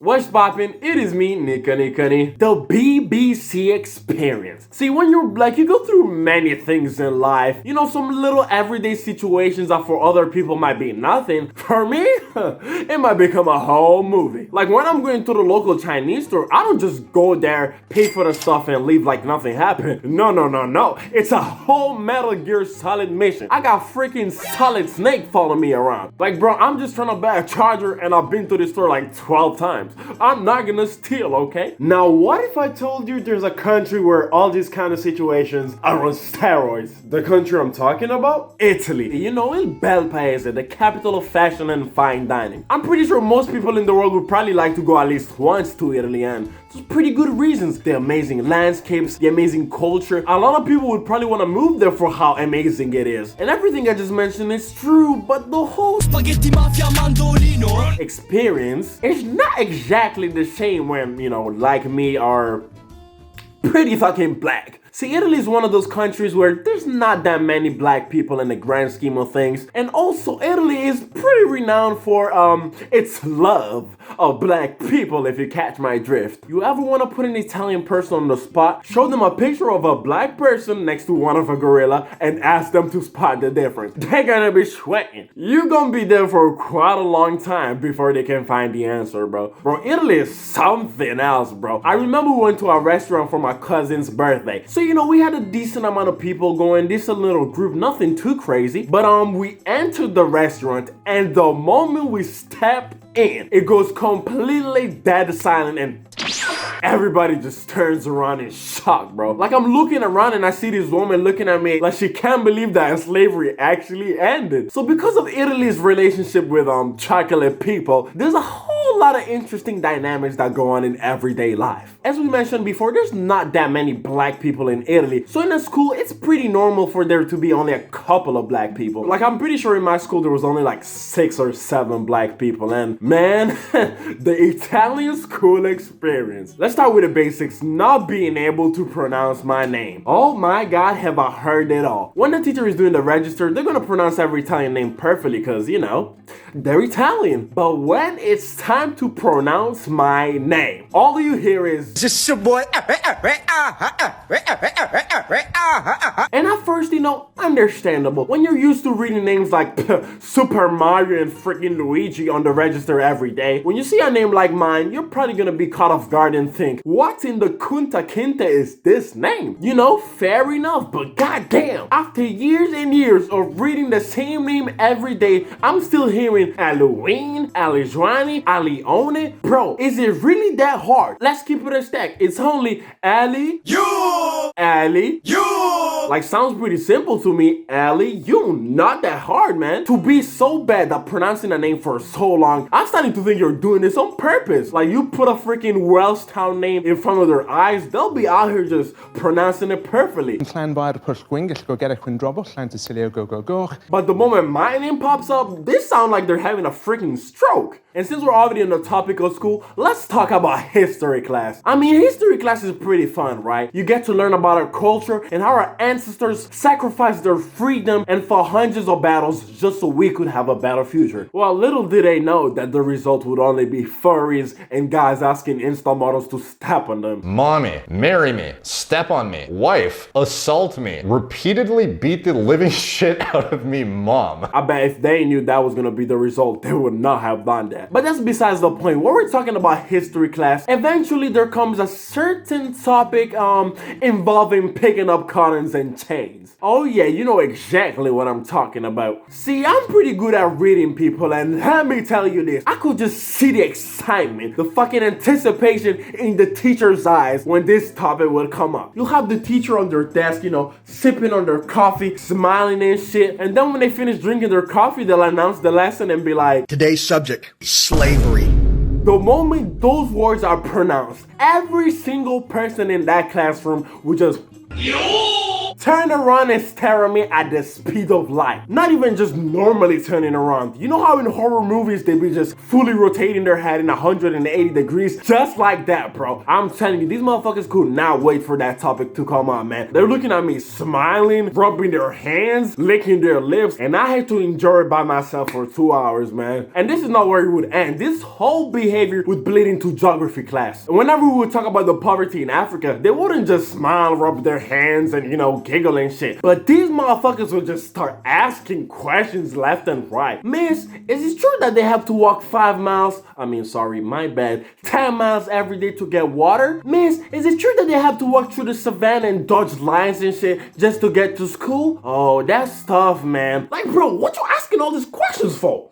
What's poppin'? It is me, Nikani, the BBC experience. See, when you're black, you go through many things in life. You know, some little everyday situations that for other people might be nothing. For me, it might become a whole movie. Like when I'm going to the local Chinese store, I don't just go there, pay for the stuff, and leave like nothing happened. No. It's a whole Metal Gear Solid mission. I got freaking Solid Snake following me around. Like, bro, I'm just trying to buy a charger and I've been to the store like 12 times. I'm not gonna steal, okay? Now, what if I told you there's a country where all these kind of situations are on steroids? The country I'm talking about? Italy. You know, Il Bel Paese, the capital of fashion and fine dining. I'm pretty sure most people in the world would probably like to go at least once to Italy, and there's pretty good reasons. The amazing landscapes, the amazing culture. A lot of people would probably want to move there for how amazing it is. And everything I just mentioned is true, but the whole spaghetti mafia mandolino experience is not exactly the same when, you know, like me, are pretty fucking black. See, Italy is one of those countries where there's not that many black people in the grand scheme of things. And also, Italy is pretty renowned for, its love of black people, if you catch my drift. You ever want to put an Italian person on the spot, show them a picture of a black person next to one of a gorilla, and ask them to spot the difference? They're gonna be sweating. You're gonna be there for quite a long time before they can find the answer, bro. Bro, Italy is something else, bro. I remember we went to a restaurant for my cousin's birthday. So, you know, we had a decent amount of people going, this a little group, nothing too crazy. But we entered the restaurant, and the moment we step in, it goes completely dead silent, and everybody just turns around in shock, bro. Like, I'm looking around and I see this woman looking at me like she can't believe that slavery actually ended. So because of Italy's relationship with chocolate people, there's a whole lot of interesting dynamics that go on in everyday life. As we mentioned before, there's not that many black people in Italy. So in a school, it's pretty normal for there to be only a couple of black people. Like, I'm pretty sure in my school there was only like 6 or 7 black people. And man, the Italian school experience. Let's start with the basics. Not being able to pronounce my name. Oh my god, have I heard it all. When the teacher is doing the register, they're gonna pronounce every Italian name perfectly because, you know, they're Italian. But when it's time to pronounce my name, all you hear is just your boy. And at first, you know, understandable. When you're used to reading names like Super Mario and freaking Luigi on the register every day, when you see a name like mine, you're probably gonna be caught off guard and think, what in the Kunta Kinte is this name? You know, fair enough, but goddamn, after years and years of reading the same name every day, I'm still hearing Halloween, Alijuani, Alione. Bro, is it really that hard? Let's keep it a stack. It's only Ali, you, Ali, you. Like, sounds pretty simple to me. Ali, you. Not that hard, man. To be so bad at pronouncing a name for so long, I'm starting to think you're doing this on purpose. Like, you put a freaking Welsh town name in front of their eyes, they'll be out here just pronouncing it perfectly. But the moment my name pops up, this sounds like they're having a freaking stroke. And since we're already on the topic of school, let's talk about history class. I mean, history class is pretty fun, right? You get to learn about our culture and how our ancestors sacrificed their freedom and fought hundreds of battles just so we could have a better future. Well, little did they know that the result would only be furries and guys asking Insta models to step on them. Mommy, marry me, step on me, wife, assault me, repeatedly beat the living shit out of me, mom. I bet if they knew that was gonna be the result, they would not have done that. But that's besides the point. When we're talking about history class, eventually there comes a certain topic involving picking up cottons and chains. Oh yeah, you know exactly what I'm talking about. See, I'm pretty good at reading people, and let me tell you this, I could just see the excitement, the fucking anticipation in the teacher's eyes when this topic will come up. You'll have the teacher on their desk, you know, sipping on their coffee, smiling and shit, and then when they finish drinking their coffee, they'll announce the lesson and be like, today's subject, slavery. The moment those words are pronounced, every single person in that classroom would just turn around and stare at me at the speed of light. Not even just normally turning around. You know how in horror movies they be just fully rotating their head in 180 degrees? Just like that, bro. I'm telling you, these motherfuckers could not wait for that topic to come on, man. They're looking at me smiling, rubbing their hands, licking their lips, and I had to enjoy it by myself for 2 hours, man. And this is not where it would end. This whole behavior would bleed into geography class. And whenever we would talk about the poverty in Africa, they wouldn't just smile, rub their hands, and, giggle and shit. But these motherfuckers would just start asking questions left and right. Miss, is it true that they have to walk 5 miles? My bad. 10 miles every day to get water? Miss, is it true that they have to walk through the savannah and dodge lions and shit just to get to school? Oh, that's tough, man. Like, bro, what you asking all these questions for?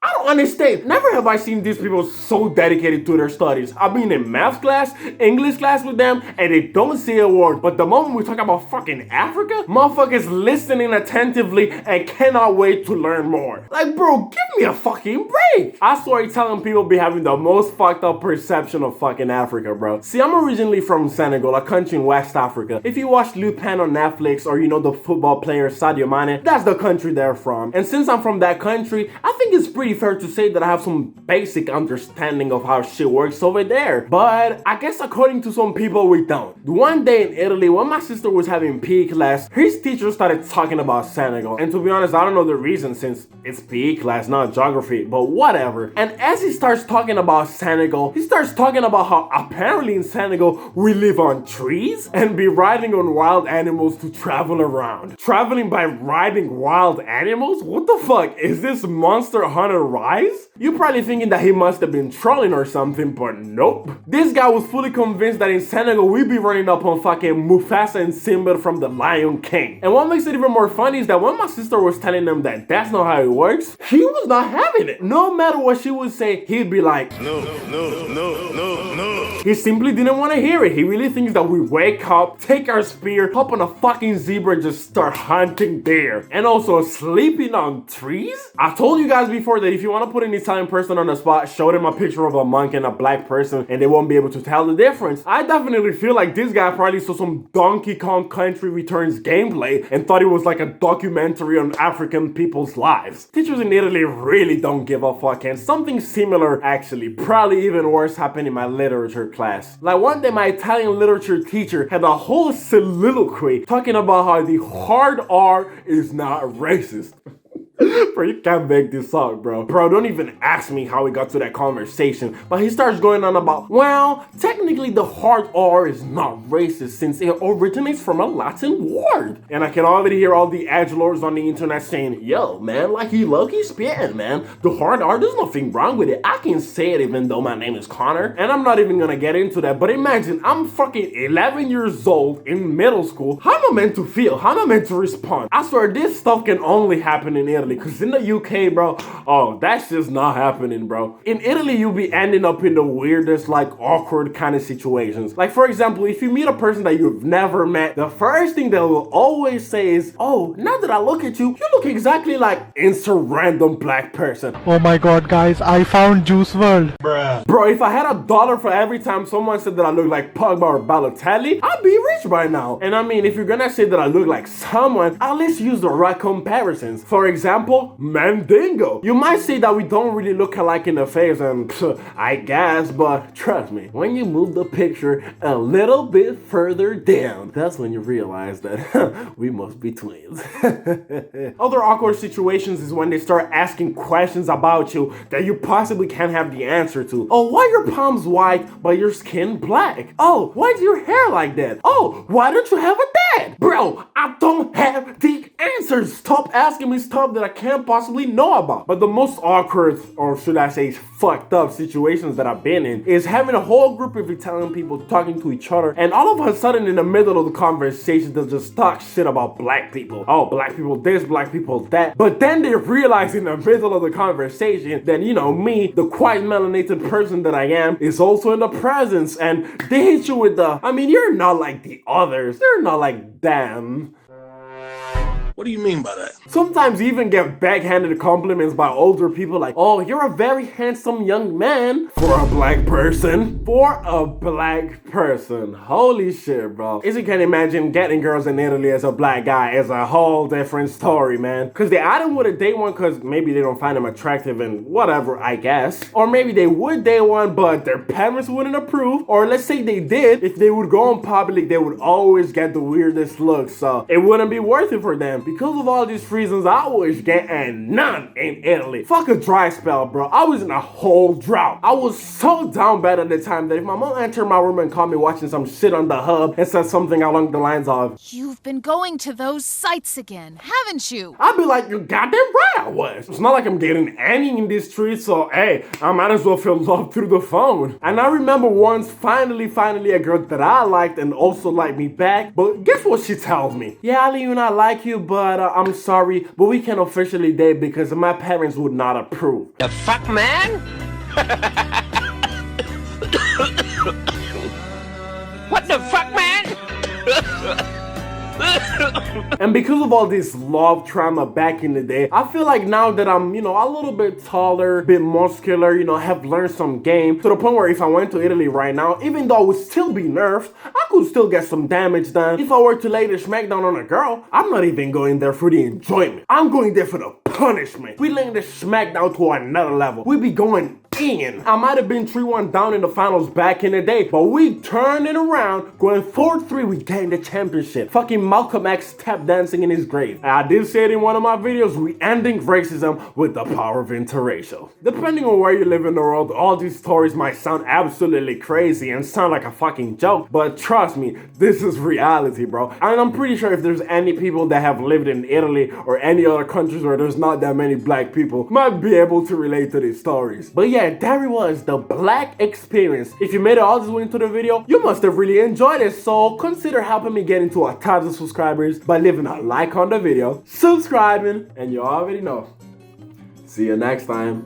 I don't understand. Never have I seen these people so dedicated to their studies. I've been in math class, English class with them, and they don't say a word. But the moment we talk about fucking Africa, motherfuckers listening attentively and cannot wait to learn more. Like, bro, give me a fucking break. I storytelling people be having the most fucked up perception of fucking Africa, bro. See, I'm originally from Senegal, a country in West Africa. If you watch Lupin on Netflix or the football player Sadio Mane, that's the country they're from. And since I'm from that country, I think it's pretty fair to say that I have some basic understanding of how shit works over there. But I guess according to some people, we don't. One day in Italy, when my sister was having PE class, his teacher started talking about Senegal. And to be honest, I don't know the reason since it's PE class, not geography, but whatever. And as he starts talking about Senegal, he starts talking about how apparently in Senegal, we live on trees and be riding on wild animals to travel around. Traveling by riding wild animals? What the fuck? Is this Monster Hunter Rise? You're probably thinking that he must have been trolling or something, but nope. This guy was fully convinced that in Senegal we be running up on fucking Mufasa and Simba from The Lion King. And what makes it even more funny is that when my sister was telling him that that's not how it works, he was not having it. No matter what she would say, he'd be like, no. He simply didn't want to hear it. He really thinks that we wake up, take our spear, hop on a fucking zebra and just start hunting deer. And also sleeping on trees? I told you guys before that if you want to put an Italian person on the spot, show them a picture of a monk and a black person and they won't be able to tell the difference. I definitely feel like this guy probably saw some Donkey Kong Country Returns gameplay and thought it was like a documentary on African people's lives. Teachers in Italy really don't give a fuck, and something similar, actually, probably even worse, happened in my literature class. Like one day my Italian literature teacher had a whole soliloquy talking about how the hard R is not racist. Bro, you can't make this up, bro. Bro, don't even ask me how we got to that conversation. But he starts going on about, well, technically the hard R is not racist since it originates from a Latin word. And I can already hear all the edgelords on the internet saying, yo, man, like he low-key spitting, man. The hard R, there's nothing wrong with it. I can say it even though my name is Connor. And I'm not even gonna get into that. But imagine, I'm fucking 11 years old in middle school. How am I meant to feel? How am I meant to respond? I swear, this stuff can only happen in Italy. Because in the UK, bro, oh, that's just not happening, bro. In Italy, you'll be ending up in the weirdest, like, awkward kind of situations. Like, for example, if you meet a person that you've never met, the first thing they will always say is, oh, now that I look at you, you look exactly like insert random black person. Oh my god, guys, I found Juice WRLD. Bruh. Bro, if I had $1 for every time someone said that I look like Pogba or Balotelli, I'd be rich by now. And I mean, if you're gonna say that I look like someone, at least use the right comparisons. For example, Mandingo. You might say that we don't really look alike in the face, and I guess, but trust me, when you move the picture a little bit further down, that's when you realize that we must be twins. Other awkward situations is when they start asking questions about you that you possibly can't have the answer to. Oh, why are your palms white but your skin black? Oh, why is your hair like that? Oh, why don't you have a dad? Bro, I don't have the answers. Stop asking me stuff that I can't possibly know about. But the most awkward, or should I say fucked up situations that I've been in is having a whole group of Italian people talking to each other, and all of a sudden in the middle of the conversation they'll just talk shit about black people. Oh, black people this, black people that. But then they realize in the middle of the conversation that, you know, me, the quiet melanated person that I am, is also in the presence, and they hit you with the, I mean, you're not like the others. They're not like them. What do you mean by that? Sometimes you even get backhanded compliments by older people like, oh, you're a very handsome young man for a black person. For a black person. Holy shit, bro. As you can imagine, getting girls in Italy as a black guy is a whole different story, man. Because they either wouldn't date one because maybe they don't find him attractive and whatever, I guess. Or maybe they would date one, but their parents wouldn't approve. Or let's say they did, if they would go in public, they would always get the weirdest looks. So it wouldn't be worth it for them. Because of all these reasons, I was getting none in Italy. Fuck a dry spell, bro. I was in a whole drought. I was so down bad at the time that if my mom entered my room and caught me watching some shit on the hub and said something along the lines of, "You've been going to those sites again, haven't you?" I'd be like, you goddamn right I was. It's not like I'm getting any in these streets, so hey, I might as well feel love through the phone. And I remember once, finally, a girl that I liked and also liked me back, but guess what she tells me? Yeah, Ali, I like you, but I'm sorry, but we can't officially date because my parents would not approve. The fuck, man? What the fuck, man? And because of all this love trauma back in the day, I feel like now that I'm, a little bit taller, a bit muscular, have learned some game, to the point where if I went to Italy right now, even though I would still be nerfed, I could still get some damage done. If I were to lay the smackdown on a girl, I'm not even going there for the enjoyment. I'm going there for the punishment. We laying the smackdown to another level. We be going in. I might have been 3-1 down in the finals back in the day, but we turned it around, going 4-3, we gained the championship. Fucking Malcolm X tap dancing in his grave. And I did say it in one of my videos, we ending racism with the power of interracial. Depending on where you live in the world, all these stories might sound absolutely crazy and sound like a fucking joke, but trust me, this is reality, bro. And I'm pretty sure if there's any people that have lived in Italy or any other countries where there's not that many black people, might be able to relate to these stories. But yeah, there it was, the black experience. If you made it all this way into the video, you must have really enjoyed it, so consider helping me get into 1,000 subscribers by leaving a like on the video, subscribing, and you already know. See you next time.